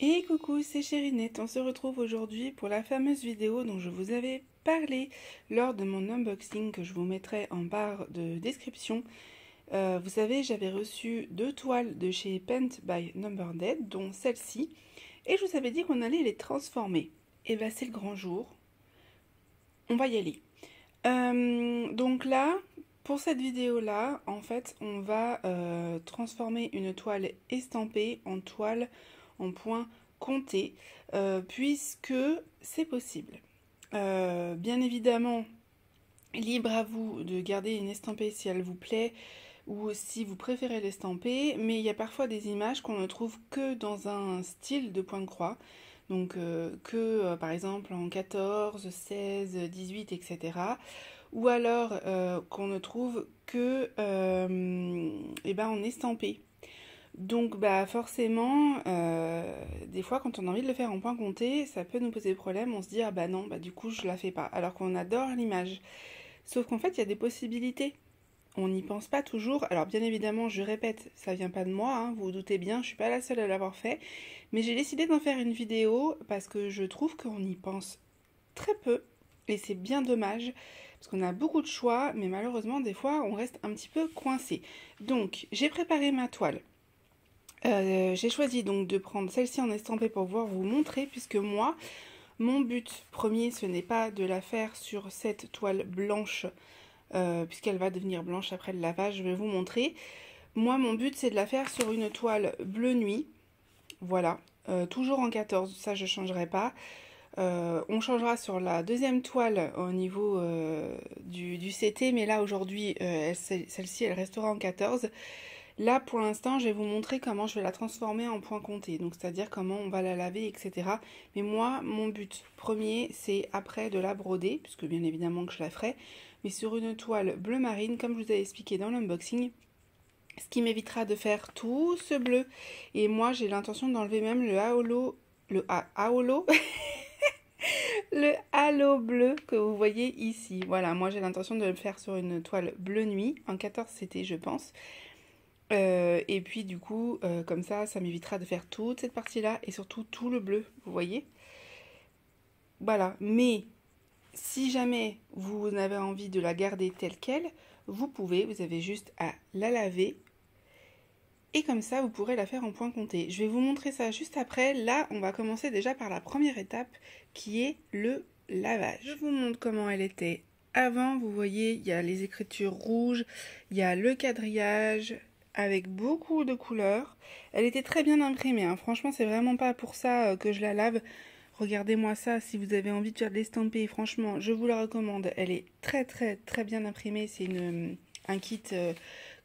Et coucou, c'est Chérinette. On se retrouve aujourd'hui pour la fameuse vidéo dont je vous avais parlé lors de mon unboxing que je vous mettrai en barre de description. Vous savez, j'avais reçu 2 toiles de chez Paint by Number Dead, dont celle-ci, et je vous avais dit qu'on allait les transformer. Et bien c'est le grand jour, on va y aller. Donc là, pour cette vidéo-là, en fait, on va transformer une toile estampée en toile en point compté, puisque c'est possible. Bien évidemment, libre à vous de garder une estampée si elle vous plaît ou si vous préférez l'estamper, mais il y a parfois des images qu'on ne trouve que dans un style de point de croix. Donc par exemple en 14, 16, 18, etc. Ou alors qu'on ne trouve que en estampé. Donc forcément, des fois quand on a envie de le faire en point compté, ça peut nous poser problème, on se dit ah bah non, du coup je la fais pas, alors qu'on adore l'image. Sauf qu'en fait il y a des possibilités, on n'y pense pas toujours. Alors bien évidemment, je répète, ça vient pas de moi, hein, vous vous doutez bien, je suis pas la seule à l'avoir fait, mais j'ai décidé d'en faire une vidéo parce que je trouve qu'on y pense très peu, et c'est bien dommage, parce qu'on a beaucoup de choix, mais malheureusement des fois on reste un petit peu coincé. Donc j'ai préparé ma toile. J'ai choisi donc de prendre celle-ci en estampé pour pouvoir vous montrer, puisque moi, mon but premier, ce n'est pas de la faire sur cette toile blanche, puisqu'elle va devenir blanche après le lavage, je vais vous montrer. Moi, mon but, c'est de la faire sur une toile bleu nuit, voilà, toujours en 14, ça je ne changerai pas. On changera sur la deuxième toile au niveau du CT, mais là aujourd'hui, celle-ci, elle restera en 14. Là, pour l'instant, je vais vous montrer comment je vais la transformer en point compté, donc c'est-à-dire comment on va la laver, etc. Mais moi, mon but premier, c'est après de la broder, puisque bien évidemment que je la ferai, mais sur une toile bleu marine, comme je vous avais expliqué dans l'unboxing, ce qui m'évitera de faire tout ce bleu. Et moi, j'ai l'intention d'enlever même le halo, le halo bleu que vous voyez ici. Voilà, moi j'ai l'intention de le faire sur une toile bleu nuit, en 14 CT je pense. Et puis du coup, comme ça m'évitera de faire toute cette partie-là et surtout tout le bleu, vous voyez. Voilà, mais si jamais vous avez envie de la garder telle qu'elle, vous pouvez, vous avez juste à la laver. Et comme ça, vous pourrez la faire en point compté. Je vais vous montrer ça juste après. Là, on va commencer déjà par la première étape qui est le lavage. Je vous montre comment elle était avant. Vous voyez, il y a les écritures rouges, il y a le quadrillage avec beaucoup de couleurs. Elle était très bien imprimée, hein. Franchement, c'est vraiment pas pour ça que je la lave. Regardez-moi ça, si vous avez envie de faire de l'estamper, franchement, je vous la recommande. Elle est très très très bien imprimée. C'est un kit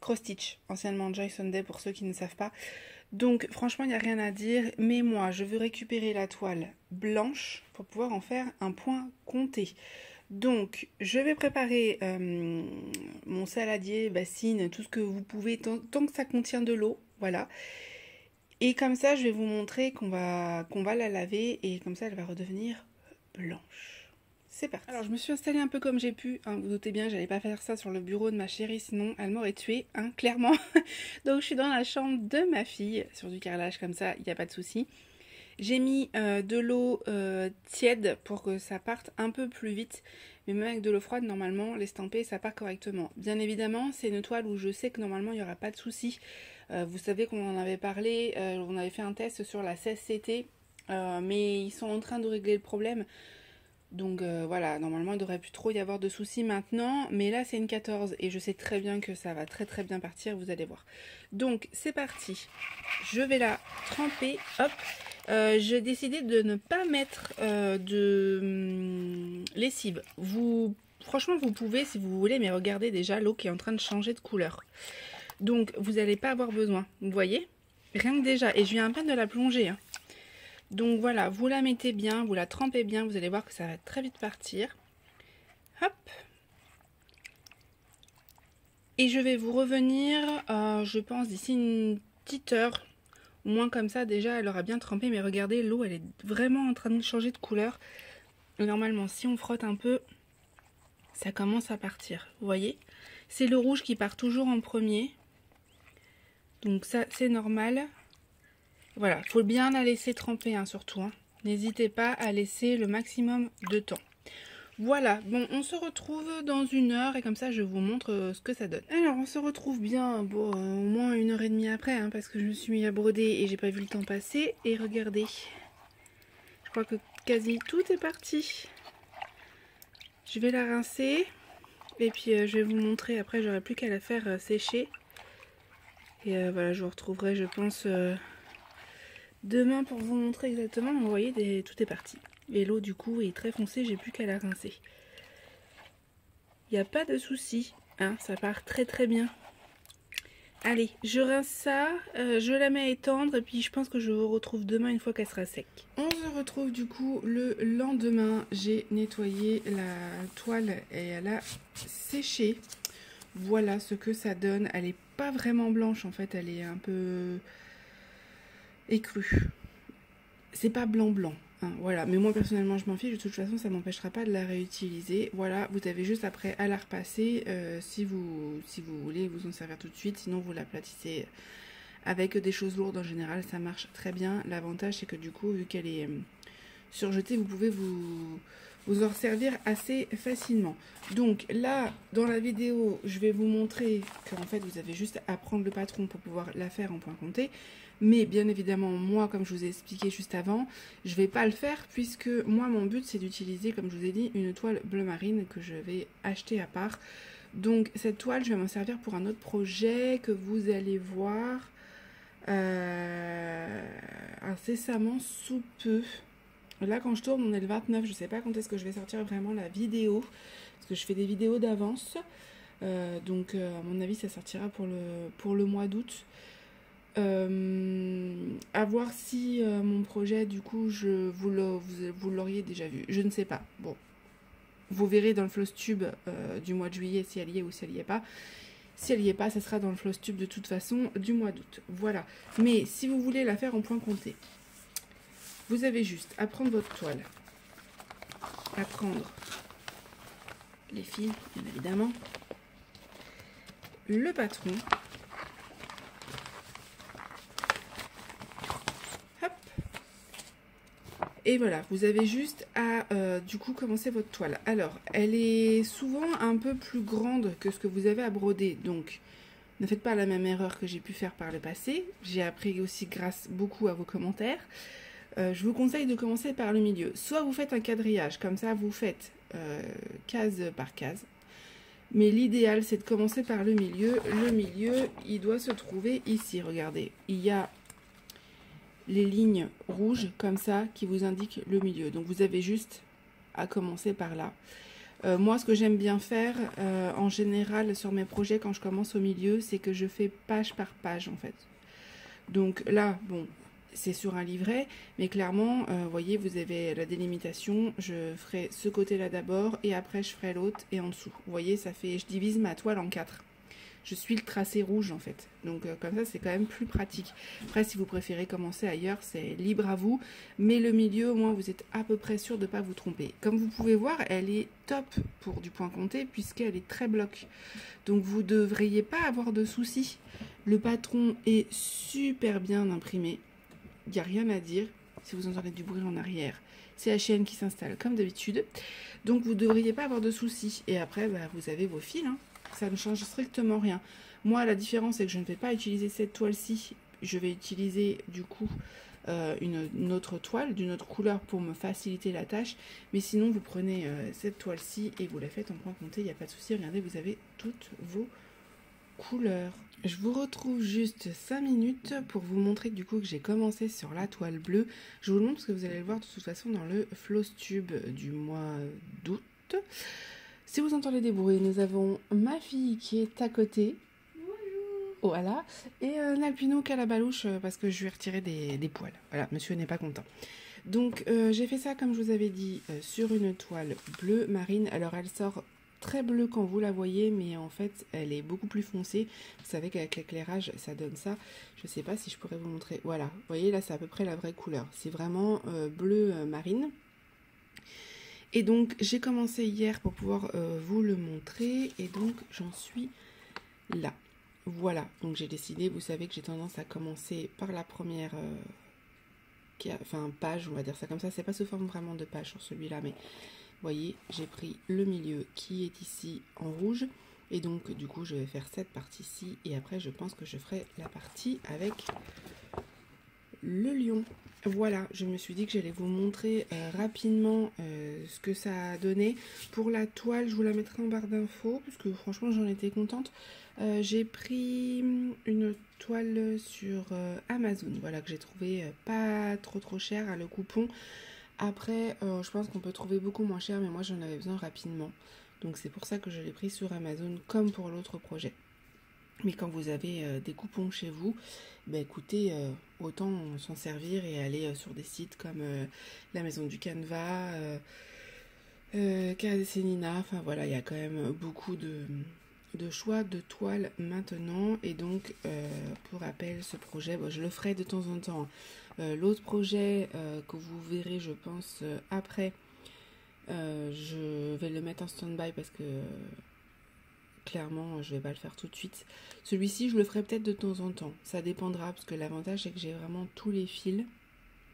cross stitch, anciennement Joyce Day pour ceux qui ne savent pas. Donc franchement, il n'y a rien à dire. Mais moi, je veux récupérer la toile blanche pour pouvoir en faire un point compté. Donc, je vais préparer mon saladier, bassine, tout ce que vous pouvez, tant que ça contient de l'eau, voilà. Et comme ça, je vais vous montrer qu'on va la laver et comme ça, elle va redevenir blanche. C'est parti. Alors, je me suis installée un peu comme j'ai pu, hein, vous doutez bien, j'allais pas faire ça sur le bureau de ma chérie, sinon elle m'aurait tuée, hein, clairement. Donc, je suis dans la chambre de ma fille, sur du carrelage comme ça, il n'y a pas de souci. J'ai mis de l'eau tiède pour que ça parte un peu plus vite. Mais même avec de l'eau froide, normalement, l'estamper, ça part correctement. Bien évidemment, c'est une toile où je sais que normalement, il n'y aura pas de souci. Vous savez qu'on en avait parlé, on avait fait un test sur la 16CT, mais ils sont en train de régler le problème. Donc voilà, normalement, il ne devrait plus trop y avoir de soucis maintenant. Mais là, c'est une 14 et je sais très bien que ça va très très bien partir, vous allez voir. Donc, c'est parti. Je vais la tremper, hop. J'ai décidé de ne pas mettre de lessive. Franchement, vous pouvez si vous voulez, mais regardez déjà l'eau qui est en train de changer de couleur. Donc, vous n'allez pas avoir besoin, vous voyez? Rien que déjà, et je viens à peine de la plonger. Hein. Donc voilà, vous la mettez bien, vous la trempez bien, vous allez voir que ça va très vite partir. Hop. Et je vais vous revenir, je pense, d'ici une petite heure. Au moins comme ça, déjà, elle aura bien trempé. Mais regardez, l'eau, elle est vraiment en train de changer de couleur. Et normalement, si on frotte un peu, ça commence à partir. Vous voyez? C'est le rouge qui part toujours en premier. Donc ça, c'est normal. Voilà, il faut bien la laisser tremper hein, surtout. Hein. N'hésitez pas à laisser le maximum de temps. Voilà, bon, on se retrouve dans 1 heure et comme ça je vous montre ce que ça donne. Alors on se retrouve bien, bon, au moins 1 heure et demie après, hein, parce que je me suis mis à broder et j'ai pas vu le temps passer. Et regardez, je crois que quasi tout est parti. Je vais la rincer et puis je vais vous montrer, après j'aurai plus qu'à la faire sécher. Et voilà, je vous retrouverai je pense demain pour vous montrer exactement. Vous voyez, tout est parti. Et l'eau du coup est très foncée, j'ai plus qu'à la rincer. Il n'y a pas de souci, hein, ça part très très bien. Allez, je rince ça, je la mets à étendre et puis je pense que je vous retrouve demain une fois qu'elle sera sec. On se retrouve du coup le lendemain. J'ai nettoyé la toile et elle a séché. Voilà ce que ça donne. Elle n'est pas vraiment blanche en fait, elle est un peu écrue. C'est pas blanc blanc. Hein, voilà, mais moi personnellement je m'en fiche, de toute façon ça m'empêchera pas de la réutiliser. Voilà, vous avez juste après à la repasser si vous voulez vous en servir tout de suite, sinon vous l'aplatissez avec des choses lourdes en général, ça marche très bien. L'avantage c'est que du coup vu qu'elle est surjetée, vous pouvez vous en servir assez facilement. Donc là dans la vidéo je vais vous montrer qu'en fait vous avez juste à prendre le patron pour pouvoir la faire en point compté. Mais bien évidemment, moi, comme je vous ai expliqué juste avant, je ne vais pas le faire puisque moi, mon but, c'est d'utiliser, comme je vous ai dit, une toile bleu marine que je vais acheter à part. Donc, cette toile, je vais m'en servir pour un autre projet que vous allez voir incessamment sous peu. Là, quand je tourne, on est le 29. Je ne sais pas quand est-ce que je vais sortir vraiment la vidéo parce que je fais des vidéos d'avance. Donc, à mon avis, ça sortira pour le mois d'août. À voir si mon projet du coup vous l'auriez déjà vu, je ne sais pas. Bon, vous verrez dans le Flosstube du mois de juillet si elle y est ou si elle y est pas. Si elle y est pas, ça sera dans le Flosstube de toute façon du mois d'août. Voilà, mais si vous voulez la faire en point compté, vous avez juste à prendre votre toile, à prendre les fils bien évidemment, le patron. Et voilà, vous avez juste à du coup commencer votre toile. Alors, elle est souvent un peu plus grande que ce que vous avez à broder. Donc, ne faites pas la même erreur que j'ai pu faire par le passé. J'ai appris aussi grâce beaucoup à vos commentaires. Je vous conseille de commencer par le milieu. Soit vous faites un quadrillage, comme ça vous faites case par case. Mais l'idéal, c'est de commencer par le milieu. Le milieu, il doit se trouver ici. Regardez, il y a les lignes rouges comme ça qui vous indiquent le milieu. Donc vous avez juste à commencer par là. Moi, ce que j'aime bien faire en général sur mes projets quand je commence au milieu, c'est que je fais page par page en fait. Donc là, bon, c'est sur un livret, mais clairement, vous voyez, vous avez la délimitation. Je ferai ce côté-là d'abord et après je ferai l'autre et en dessous. Vous voyez, ça fait, je divise ma toile en 4. Je suis le tracé rouge en fait, donc comme ça c'est quand même plus pratique. Après si vous préférez commencer ailleurs, c'est libre à vous, mais le milieu au moins vous êtes à peu près sûr de ne pas vous tromper. Comme vous pouvez voir, elle est top pour du point compté puisqu'elle est très bloc, donc vous ne devriez pas avoir de soucis. Le patron est super bien imprimé, il n'y a rien à dire. Si vous entendez du bruit en arrière, c'est la chaîne qui s'installe comme d'habitude, donc vous ne devriez pas avoir de soucis. Et après bah, vous avez vos fils, hein. Ça ne change strictement rien. Moi, la différence, c'est que je ne vais pas utiliser cette toile-ci. Je vais utiliser, du coup, une autre toile d'une autre couleur pour me faciliter la tâche. Mais sinon, vous prenez cette toile-ci et vous la faites en point compté. Il n'y a pas de souci. Regardez, vous avez toutes vos couleurs. Je vous retrouve juste 5 minutes pour vous montrer du coup que j'ai commencé sur la toile bleue. Je vous le montre parce que vous allez le voir de toute façon dans le Flosstube du mois d'août. Si vous entendez des bruits, nous avons ma fille qui est à côté. Bonjour. Voilà. Et Nalpino qui a la balouche parce que je lui ai retiré des poils. Voilà, monsieur n'est pas content. Donc j'ai fait ça comme je vous avais dit sur une toile bleue marine. Alors elle sort très bleue quand vous la voyez, mais en fait elle est beaucoup plus foncée. Vous savez qu'avec l'éclairage ça donne ça. Je ne sais pas si je pourrais vous montrer. Voilà, vous voyez là c'est à peu près la vraie couleur. C'est vraiment bleu marine. Et donc j'ai commencé hier pour pouvoir vous le montrer et donc j'en suis là. Voilà, donc j'ai décidé, vous savez que j'ai tendance à commencer par la première enfin page, on va dire ça comme ça, c'est pas sous forme vraiment de page sur celui-là, mais vous voyez, j'ai pris le milieu qui est ici en rouge, et donc du coup je vais faire cette partie-ci, et après je pense que je ferai la partie avec le lion. Voilà, je me suis dit que j'allais vous montrer rapidement ce que ça a donné. Pour la toile, je vous la mettrai en barre d'infos, parce que franchement j'en étais contente. J'ai pris une toile sur Amazon, voilà, que j'ai trouvé pas trop cher à le coupon. Après, je pense qu'on peut trouver beaucoup moins cher, mais moi j'en avais besoin rapidement. Donc c'est pour ça que je l'ai pris sur Amazon, comme pour l'autre projet. Mais quand vous avez des coupons chez vous, bah écoutez, autant s'en servir et aller sur des sites comme la Maison du Canevas, KDC Nina, enfin voilà, il y a quand même beaucoup de choix de toiles maintenant. Et donc, pour rappel, ce projet, bon, je le ferai de temps en temps. L'autre projet que vous verrez, je pense, après, je vais le mettre en stand-by parce que... clairement, je vais pas le faire tout de suite. Celui-ci, je le ferai peut-être de temps en temps. Ça dépendra, parce que l'avantage, c'est que j'ai vraiment tous les fils,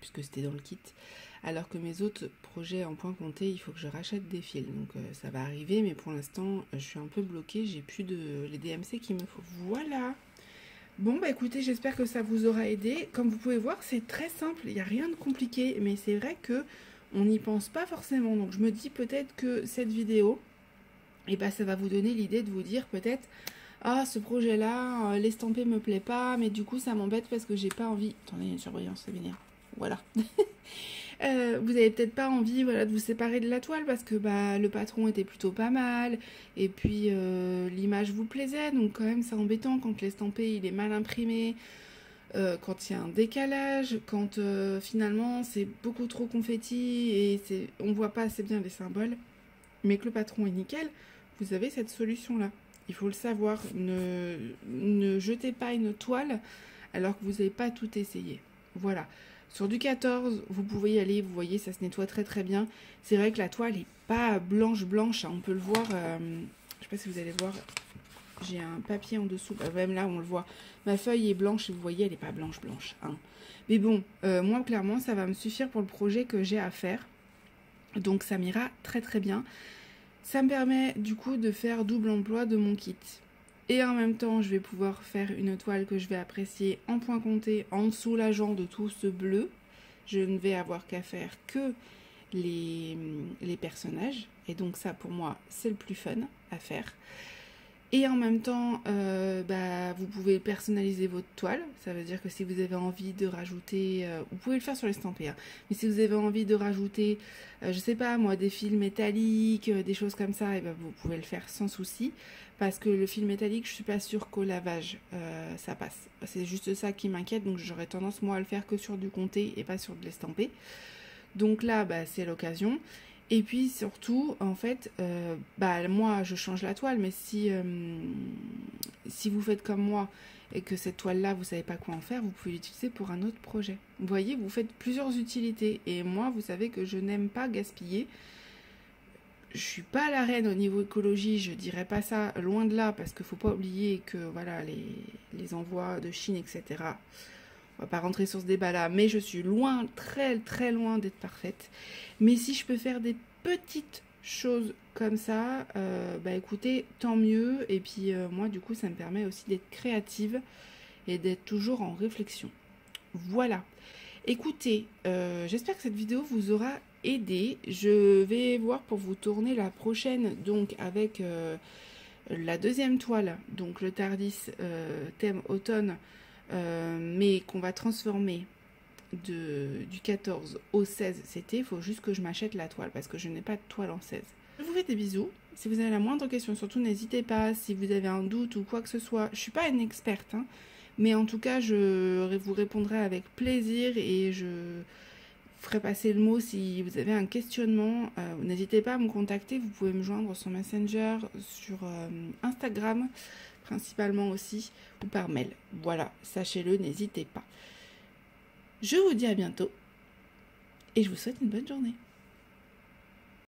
puisque c'était dans le kit. Alors que mes autres projets en point compté, il faut que je rachète des fils. Donc ça va arriver, mais pour l'instant, je suis un peu bloquée. J'ai plus les DMC qu'il me faut. Voilà. Bon, bah écoutez, j'espère que ça vous aura aidé. Comme vous pouvez voir, c'est très simple. Il n'y a rien de compliqué. Mais c'est vrai que on n'y pense pas forcément. Donc je me dis peut-être que cette vidéo... et bah ça va vous donner l'idée de vous dire peut-être ah ce projet là l'estampé me plaît pas, mais du coup ça m'embête parce que j'ai pas envie, attendez il y a une surbrillance, ça m'énerve, voilà. Vous avez peut-être pas envie, voilà, de vous séparer de la toile parce que bah le patron était plutôt pas mal et puis l'image vous plaisait, donc quand même c'est embêtant quand l'estampé il est mal imprimé, quand il y a un décalage, quand finalement c'est beaucoup trop confetti et on voit pas assez bien les symboles, mais que le patron est nickel. Vous avez cette solution-là. Il faut le savoir. Ne jetez pas une toile alors que vous n'avez pas tout essayé. Voilà. Sur du 14, vous pouvez y aller. Vous voyez, ça se nettoie très très bien. C'est vrai que la toile n'est pas blanche. Hein. On peut le voir. Je ne sais pas si vous allez voir. J'ai un papier en dessous. Même là, on le voit. Ma feuille est blanche et vous voyez, elle n'est pas blanche. Hein. Mais bon, moi, clairement, ça va me suffire pour le projet que j'ai à faire. Donc ça m'ira très très bien. Ça me permet du coup de faire double emploi de mon kit. Et en même temps, je vais pouvoir faire une toile que je vais apprécier en point compté, en soulageant de tout ce bleu. Je ne vais avoir qu'à faire que les personnages. Et donc ça, pour moi, c'est le plus fun à faire. Et en même temps, vous pouvez personnaliser votre toile. Ça veut dire que si vous avez envie de rajouter... vous pouvez le faire sur l'estampé, hein, mais si vous avez envie de rajouter, je sais pas moi, des fils métalliques, des choses comme ça, et vous pouvez le faire sans souci. Parce que le fil métallique, je suis pas sûre qu'au lavage, ça passe. C'est juste ça qui m'inquiète, donc j'aurais tendance moi à le faire que sur du comté et pas sur de l'estampé. Donc là, c'est l'occasion. Et puis surtout, en fait, moi je change la toile, mais si vous faites comme moi et que cette toile-là, vous savez pas quoi en faire, vous pouvez l'utiliser pour un autre projet. Vous voyez, vous faites plusieurs utilités. Et moi, vous savez que je n'aime pas gaspiller. Je suis pas la reine au niveau écologie, je dirais pas ça, loin de là, parce qu'il faut pas oublier que voilà, les envois de Chine, etc. On va pas rentrer sur ce débat-là, mais je suis loin, très très loin d'être parfaite. Mais si je peux faire des petites choses comme ça, écoutez, tant mieux. Et puis moi, du coup, ça me permet aussi d'être créative et d'être toujours en réflexion. Voilà. Écoutez, j'espère que cette vidéo vous aura aidé. Je vais voir pour vous tourner la prochaine, donc avec la deuxième toile, donc le Tardis thème automne, mais qu'on va transformer du 14 au 16 cet été. Il faut juste que je m'achète la toile parce que je n'ai pas de toile en 16. Je vous fais des bisous. Si vous avez la moindre question, surtout n'hésitez pas. Si vous avez un doute ou quoi que ce soit, je suis pas une experte, hein, mais en tout cas je vous répondrai avec plaisir et je ferai passer le mot si vous avez un questionnement. N'hésitez pas à me contacter. Vous pouvez me joindre sur Messenger, sur Instagram principalement aussi, ou par mail. Voilà, sachez-le, n'hésitez pas. Je vous dis à bientôt et je vous souhaite une bonne journée.